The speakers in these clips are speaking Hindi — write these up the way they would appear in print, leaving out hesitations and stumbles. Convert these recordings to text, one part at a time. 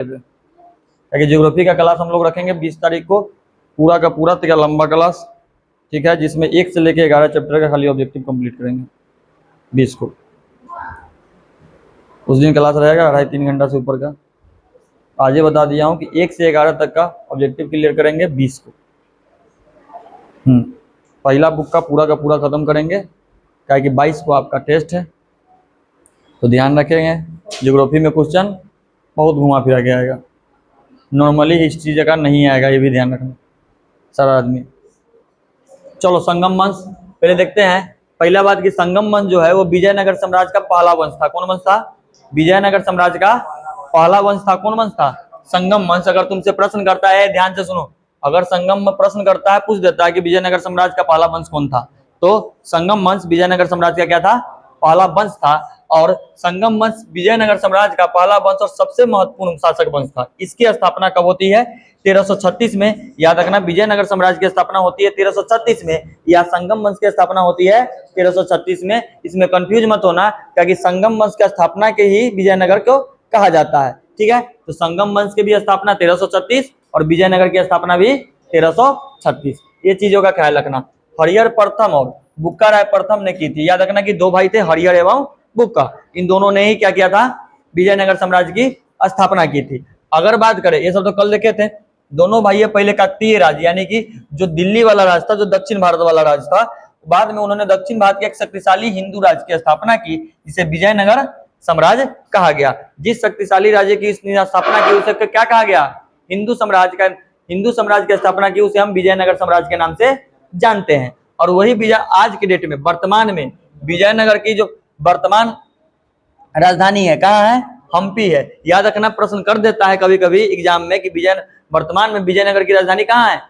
ताकि ज्योग्राफी का क्लास हम लोग रखेंगे 20 तारीख को, पूरा का पूरा तेरा लंबा क्लास, ठीक है, जिसमें 1 से लेकर 11 चैप्टर का खाली ऑब्जेक्टिव कंप्लीट करेंगे 20 को। उस दिन क्लास रहेगा 2.5-3 घंटा से ऊपर का। आज ये बता दिया हूँ कि 1 से 11 तक का ऑब्जेक्टिव क्लियर करेंगे 20 को। पहला बुक का पूरा खत्म करेंगे, क्या कि 22 को आपका टेस्ट है, तो ध्यान रखेंगे। ज्योग्राफी में क्वेश्चन बहुत घुमा फिरा के आएगा, नॉर्मली हिस्ट्री जगह नहीं आएगा, ये भी ध्यान रखना सारा आदमी। चलो संगम वंश पहले देखते हैं। पहला बात कि संगम वंश जो है वो विजयनगर साम्राज्य का पहला वंश था। कौन वंश था? विजयनगर साम्राज्य का पहला वंश था। कौन वंश था? संगम वंश। अगर तुमसे प्रश्न करता है, ध्यान से सुनो, अगर संगम में प्रश्न करता है, पूछ देता है कि विजयनगर साम्राज्य का पहला वंश कौन था, तो संगम वंश विजयनगर साम्राज्य का क्या था? पहला वंश था। और संगम वंश विजयनगर साम्राज्य का पहला वंश और सबसे महत्वपूर्ण शासक वंश था। इसकी स्थापना कब होती है? 1336 में। याद रखना, विजयनगर साम्राज्य की स्थापना होती है 1336 में, या संगम वंश की स्थापना होती है 1336 में। इसमें कंफ्यूज मत होना, क्योंकि संगम वंश की स्थापना के ही विजयनगर को कहा जाता है, ठीक है। तो संगम वंश की भी स्थापना 1336 और विजयनगर की स्थापना भी 1336, ये चीजों का ख्याल रखना। हरिहर प्रथम और बुक्का राय प्रथम ने की थी। याद रखना कि दो भाई थे, हरिहर एवं बुक्का, इन दोनों ने ही क्या किया था? विजयनगर साम्राज्य की स्थापना की थी। अगर बात करें, ये सब तो कल देखे थे, दोनों भाई पहले काकतीय राज, यानी कि जो दिल्ली वाला राज था, जो दक्षिण भारत वाला राज था, बाद में उन्होंने दक्षिण भारत के एक शक्तिशाली हिंदू राज्य की स्थापना की, जिसे विजयनगर साम्राज्य कहा गया। जिस शक्तिशाली राज्य की स्थापना की उसे क्या कहा गया? हिंदू साम्राज्य का। हिंदू साम्राज्य की स्थापना की उसे हम विजयनगर साम्राज्य के नाम से जानते हैं। और वही विजय आज के डेट में वर्तमान में विजयनगर की जो वर्तमान राजधानी है, कहाँ है? हम्पी है। याद रखना, प्रश्न कर देता है कभी कभी एग्जाम में कि वर्तमान में विजयनगर की राजधानी कहाँ है?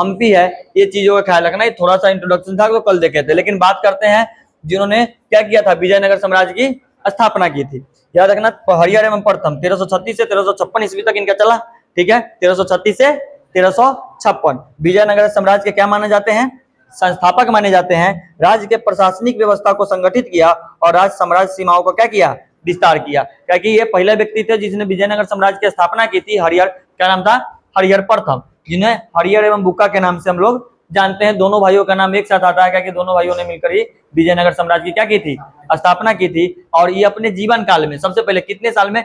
हम्पी है। ये चीजों का ख्याल रखना। ये थोड़ा सा इंट्रोडक्शन था, तो कल देखे थे, लेकिन बात करते हैं जिन्होंने क्या किया था? विजयनगर साम्राज्य की स्थापना की थी। याद रखना, हरिहर एवं प्रथम 1336 से 1356 ईस्वी तक इनका चला, ठीक है। 1336 से 1356 विजयनगर साम्राज्य के क्या माने जाते हैं? संस्थापक माने जाते हैं। राज्य के प्रशासनिक व्यवस्था को संगठित किया और राज्य साम्राज्य सीमाओं को क्या किया? विस्तार किया। क्योंकि ये पहले व्यक्ति थे जिसने विजयनगर साम्राज्य की स्थापना की थी। हरिहर, क्या नाम था? हरिहर प्रथम, जिन्हें हरिहर एवं बुक्का के नाम से हम लोग जानते हैं। दोनों भाइयों का नाम एक साथ आता है, क्योंकि दोनों भाइयों ने मिलकर ही विजयनगर साम्राज्य की क्या की थी? स्थापना की थी। और ये अपने जीवन काल में सबसे पहले कितने साल में?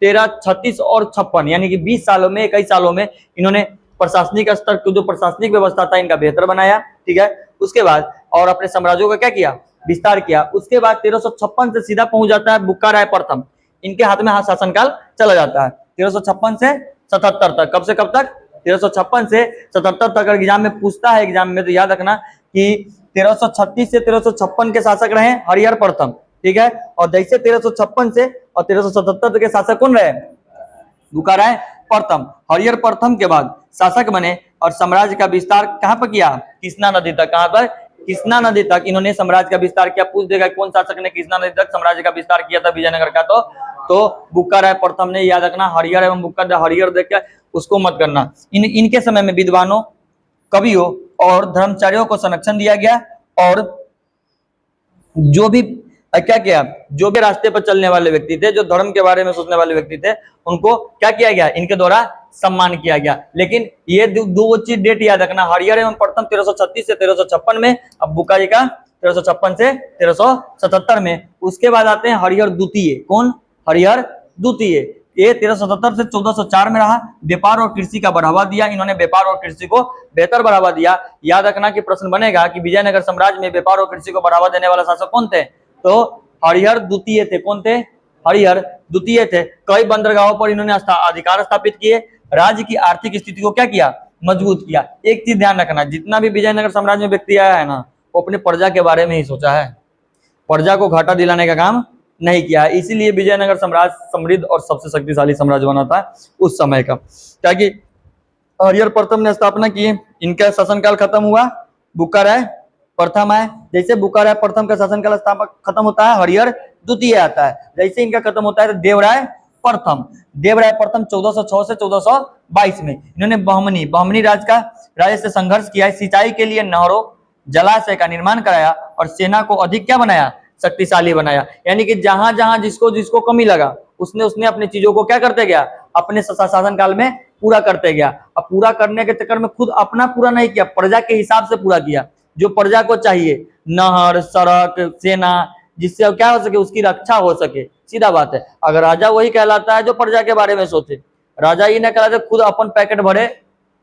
1336 और 56, यानी कि 20 सालों में, 21 सालों में इन्होंने प्रशासनिक स्तर की जो प्रशासनिक व्यवस्था था इनका बेहतर बनाया, ठीक है। उसके बाद और अपने साम्राज्यों का क्या किया? विस्तार किया। उसके बाद 1356 से सीधा पहुंच जाता है बुक्का राय प्रथम, इनके हाथ में शासनकाल चला जाता है 1356 से 77 तक। कब से कब तक? 1356 से 77 तक। अगर एग्जाम में पूछता है, एग्जाम में, तो याद रखना कि 1336 से 1356 के शासक रहे हरिहर प्रथम, ठीक है। और जैसे 1356 से और 1377 तक के शासक कौन रहे? बुक्का राय प्रथम। हरिहर प्रथम के बाद शासक बने और साम्राज्य का विस्तार कहां पर किया? कृष्णा नदी तक। कहां पर? कृष्णा नदी तक इन्होंने साम्राज्य का विस्तार किया। पूछ देगा कौन शासक ने कृष्णा नदी तक साम्राज्य का विस्तार किया था विजयनगर का? तो बुक्का राय प्रथम ने। याद रखना, हरिहर एवं बुक्का, हरिहर देख के उसको मत करना। इनके समय में विद्वानों, कवियों और धर्मचारियों को संरक्षण दिया गया, और जो भी क्या किया? जो भी रास्ते पर चलने वाले व्यक्ति थे, जो धर्म के बारे में सोचने वाले व्यक्ति थे, उनको क्या किया गया? इनके द्वारा सम्मान किया गया। लेकिन ये दो चीज डेट याद रखना, हरिहर एवं प्रथम 1336 से 1356 में, अब बुक्का जी का 1356 से 1377 में। उसके बाद आते हैं हरिहर द्वितीय। कौन? हरिहर द्वितीय। ये 1377 से 1404 में रहा। व्यापार और कृषि का बढ़ावा दिया इन्होंने, व्यापार और कृषि को बेहतर बढ़ावा दिया। याद रखना कि प्रश्न बनेगा कि विजयनगर साम्राज्य में व्यापार और कृषि को बढ़ावा देने वाला शासक कौन थे? तो हरिहर द्वितीय थे। कौन थे? हरिहर द्वितीय थे। कई बंदरगाहों पर इन्होंने अधिकार स्थापित किए। राज्य की आर्थिक स्थिति को क्या किया? मजबूत किया। एक चीज ध्यान रखना, जितना भी विजयनगर साम्राज्य में व्यक्ति आया है ना, वो अपने प्रजा के बारे में ही सोचा है, प्रजा को घाटा दिलाने का काम नहीं किया है। इसीलिए विजयनगर साम्राज्य समृद्ध और सबसे शक्तिशाली साम्राज्य बना था उस समय का। ताकि हरिहर प्रथम ने स्थापना की, इनका शासनकाल खत्म हुआ, बुक्का राय प्रथम आए। जैसे बुक्का राय प्रथम का शासनकाल खत्म होता है, हरिहर द्वितीय आता है। जैसे इनका खत्म होता है तो देवराय प्रथम। देवराय प्रथम 1406 से 1422 में इन्होंने बहमनी राज्य से संघर्ष किया। सिंचाई के लिए नहरों, जलाशय का निर्माण कराया और सेना को अधिक क्या बनाया? शक्तिशाली बनाया। यानी कि जहां जहां जिसको जिसको कमी लगा उसने उसने अपनी चीजों को क्या करते गया, अपने शासन काल में पूरा करते गया। अब पूरा करने के चक्कर में खुद अपना पूरा नहीं किया, प्रजा के हिसाब से पूरा किया, जो प्रजा को चाहिए, नहर, सड़क, सेना, जिससे क्या हो सके, उसकी रक्षा हो सके। सीधा बात है। अगर राजा वही कहलाता है जो प्रजा के बारे में सोचे, राजा ये ना कहलाता खुद अपन पैकेट भरे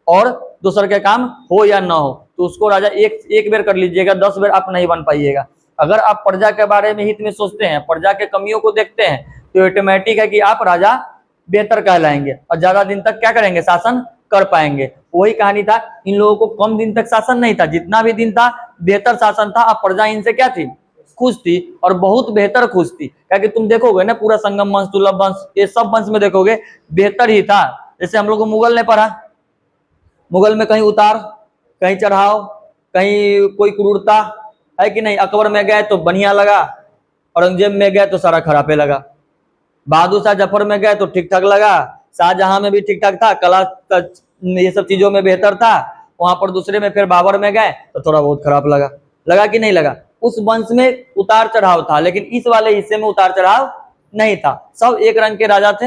और दूसर के काम हो या ना हो, तो उसको राजा एक बेर कर लीजिएगा, 10 बेर आप नहीं बन पाइएगा। अगर आप प्रजा के बारे में हित में सोचते हैं, प्रजा के कमियों को देखते हैं, तो ऑटोमेटिक है कि आप राजा बेहतर कहलाएंगे और ज्यादा दिन तक क्या करेंगे, शासन कर पाएंगे। वही कहानी था, इन लोगों को कम दिन तक शासन नहीं था, जितना भी दिन था बेहतर शासन था। अब प्रजा इनसे क्या थी, खुश थी, और बहुत बेहतर खुश थी। क्योंकि तुम देखोगे ना, पूरा संगम वंश, तुगलक वंश, ये सब वंश में देखोगे बेहतर ही था। जैसे हम लोग को मुगल ने पढ़ा, मुगल में कहीं उतार, कहीं चढ़ाव, कहीं कोई क्रूरता है कि नहीं। अकबर में गए तो बढ़िया लगा, औरंगजेब में गए तो सारा खराबे लगा, बहादुर शाह जफर में गए तो ठीक ठाक लगा, शाहजहां में भी ठीक ठाक था, कला ये सब चीजों में बेहतर था, वहां पर दूसरे में फिर बाबर में गए तो थोड़ा बहुत खराब लगा। लगा कि नहीं लगा। उस वंश में उतार चढ़ाव था, लेकिन इस वाले हिस्से में उतार चढ़ाव नहीं था। सब एक रंग के राजा थे,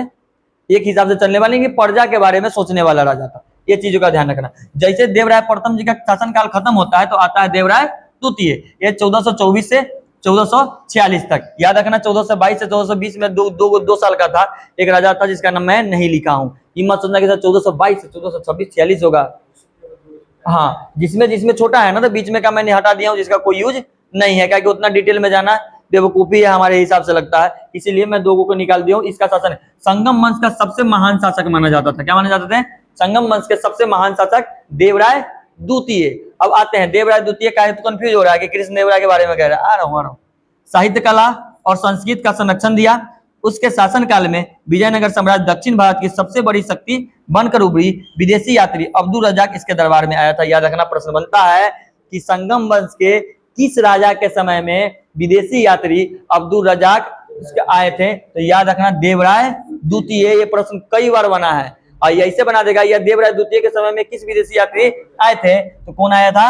एक हिसाब से चलने वाले, कि प्रजा के बारे में सोचने वाला राजा था। ये चीजों का ध्यान रखना। जैसे देवराय प्रथम जी का शासनकाल खत्म होता है तो आता है देवराय द्वितीय। ये 1424 से 1446 तक। याद रखना, 1422 से 1420 में दो साल का था एक राजा था, जिसका नाम मैं नहीं लिखा हूं। ये मत सोचना कि 1422 से 1426 46 होगा। हाँ, जिसमें छोटा है ना, तो बीच में का मैंने हटा दिया हूं, जिसका कोई यूज नहीं है, क्योंकि उतना डिटेल में जाना बेवकूफी है हमारे हिसाब से लगता है, इसीलिए मैं दो को निकाल दिया हूं। इसका शासन है, संगम वंश का सबसे महान शासक माना जाता था। क्या माना जाते थे, संगम वंश के सबसे महान शासक देवराय द्वितीय। अब आते हैं देवराय द्वितीय का, तो कंफ्यूज हो रहा है कि कृष्ण देवराय के बारे में कह रहा है। आ रहा हूं। साहित्य कला और संस्कृत का संरक्षण दिया। उसके शासनकाल में विजयनगर साम्राज्य दक्षिण भारत की सबसे बड़ी शक्ति बनकर उभरी। विदेशी यात्री अब्दुल रजाक इसके दरबार में आया था। याद रखना, प्रश्न बनता है कि संगम वंश के किस राजा के समय में विदेशी यात्री अब्दुल रजाक आए थे, तो याद रखना देवराय द्वितीय। ये प्रश्न कई बार बना है और ये ऐसे बना देगा, यह देवराय द्वितीय के समय में किस विदेशी यात्री आए थे, तो कौन आया था,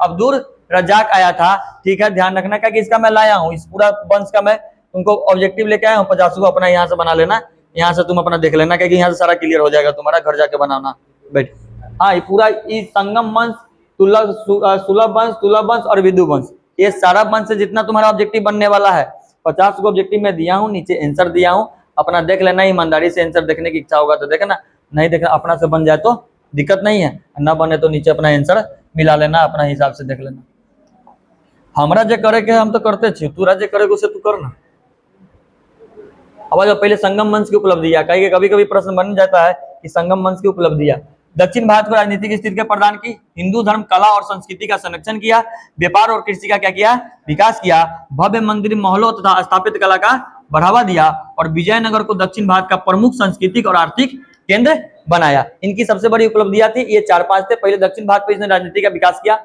अब्दुल रजाक आया था। ठीक है, ध्यान रखना, क्या इसका मैं लाया हूँ, इस पूरा वंश का मैं तुमको ऑब्जेक्टिव लेके आया हूँ। 50 को अपना यहाँ से बना लेना, यहाँ से तुम अपना देख लेना, क्योंकि यहाँ से सारा क्लियर हो जाएगा, तुम्हारा घर जाके बनाना बैठ। हाँ, ये पूरा इस संगम वंश, सुलभ वंश और विदु वंश, ये सारा वंश से जितना तुम्हारा ऑब्जेक्टिव बनने वाला है, 50 को ऑब्जेक्टिव में दिया हूँ, नीचे आंसर दिया हूँ, अपना देख लेना। ईमानदारी से आंसर देखने की इच्छा होगा तो देखना, नहीं देखना अपना से बन जाए तो दिक्कत नहीं है, ना बने तो नीचे अपना आंसर मिला लेना, अपना हिसाब से देख लेना। हमरा जे करे के हम तो करते छी, तू जे करे उसे तू करना। अब पहले संगम वंश की उपलब्धियां, कभी कभी प्रश्न बन जाता है कि संगम वंश की उपलब्धियां। दक्षिण भारत को राजनीतिक स्थिति प्रदान की, हिंदू धर्म, कला और संस्कृति का संरक्षण किया, व्यापार और कृषि का क्या किया, विकास किया, भव्य मंदिर, महलों तथा स्थापित कला का बढ़ावा दिया, और विजयनगर को दक्षिण भारत का प्रमुख सांस्कृतिक और आर्थिक केंद्र बनाया। इनकी सबसे बड़ी उपलब्धियां थी, ये 4-5 थे। पहले दक्षिण भारत पर इसने राजनीति का विकास किया,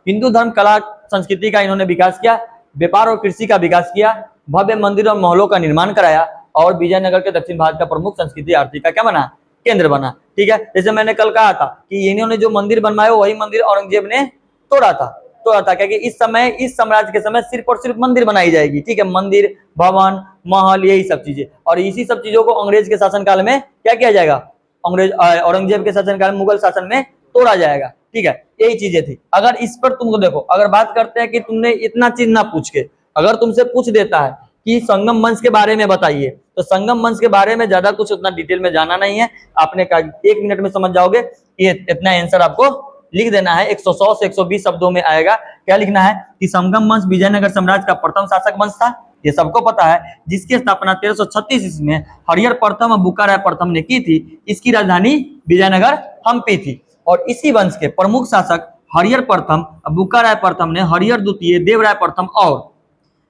हिंदू धर्म, कला, संस्कृति का इन्होंने विकास किया, व्यापार और कृषि का विकास किया, भव्य मंदिर और महलों का निर्माण कराया, और विजयनगर के दक्षिण भारत का प्रमुख संस्कृति आर्थिक का क्या बना, केंद्र बना। ठीक है, जैसे मैंने कल कहा था कि इन्होंने जो मंदिर बनवाया वही मंदिर औरंगजेब ने तोड़ा था, क्योंकि इस समय, इस साम्राज्य के समय सिर्फ और सिर्फ मंदिर बनाई जाएगी। ठीक है, मंदिर, भवन, महल, यही सब चीजें, और इसी सब चीजों को अंग्रेज के शासनकाल में क्या किया जाएगा, औरंगजेब के शासनकाल में, मुगल शासन में तोड़ा जाएगा। ठीक है, यही चीजें थी। अगर इस पर तुमको देखो, अगर बात करते हैं कि तुमने इतना चीज ना पूछ के, अगर तुमसे पूछ देता है कि संगम वंश के बारे में बताइए, तो संगम वंश के बारे में ज्यादा कुछ उतना डिटेल में जाना नहीं है, आपने 1 मिनट में समझ जाओगे। ये इतना आंसर आपको लिख देना है, 100 से 120 शब्दों में आएगा। क्या लिखना है कि संगम वंश विजयनगर साम्राज्य का प्रथम शासक वंश था, ये सबको पता है, जिसकी स्थापना 1336 ईस्वी में हरिहर प्रथम और बुक्का राय प्रथम ने की थी। इसकी राजधानी विजयनगर हम्पी थी, और इसी वंश के प्रमुख शासक हरिहर प्रथम, बुक्का राय प्रथम ने हरिहर द्वितीय, देवराय प्रथम और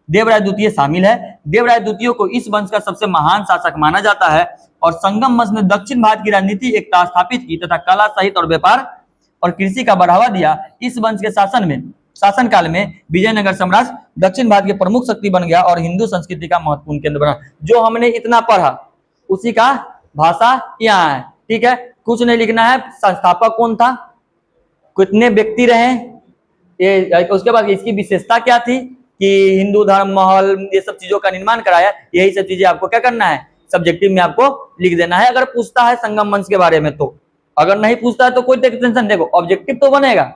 देवराय द्वितीय शामिल है। देवराय द्वितीय को इस वंश का सबसे महान शासक माना जाता है, और संगम वंश ने दक्षिण भारत की राजनीति एकता स्थापित की तथा कला, साहित्य और व्यापार और कृषि का बढ़ावा दिया। इस वंश के शासनकाल में विजयनगर साम्राज्य दक्षिण भारत की प्रमुख शक्ति बन गया और हिंदू संस्कृति का महत्वपूर्ण केंद्र बना। जो हमने इतना पढ़ा उसी का भाषा यहाँ है। ठीक है, कुछ नहीं लिखना है, संस्थापक कौन था, कितने व्यक्ति रहे, ये उसके बाद इसकी विशेषता क्या थी कि हिंदू धर्म, महल, ये सब चीजों का निर्माण कराया। यही सब चीजें आपको क्या करना है, सब्जेक्टिव में आपको लिख देना है, अगर पूछता है संगम वंश के बारे में तो। अगर नहीं पूछता है तो कोई टेंशन, देखो ऑब्जेक्टिव तो बनेगा,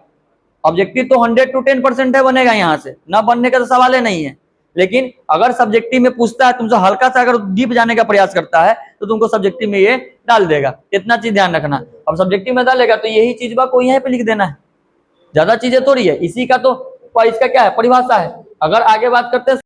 ऑब्जेक्टिव तो 100 to 10% है, बनेगा, यहाँ से ना बनने का तो सवाल ही नहीं है। लेकिन अगर सब्जेक्टिव में पूछता है, तुमसे हल्का सा अगर डीप जाने का प्रयास करता है तो तुमको सब्जेक्टिव में ये डाल देगा। इतना चीज ध्यान रखना। अब सब्जेक्टिव में डालेगा तो यही चीज को यहाँ पे लिख देना है, ज्यादा चीजें थोड़ी है, इसी का तो इसका क्या है, परिभाषा है। अगर आगे बात करते हैं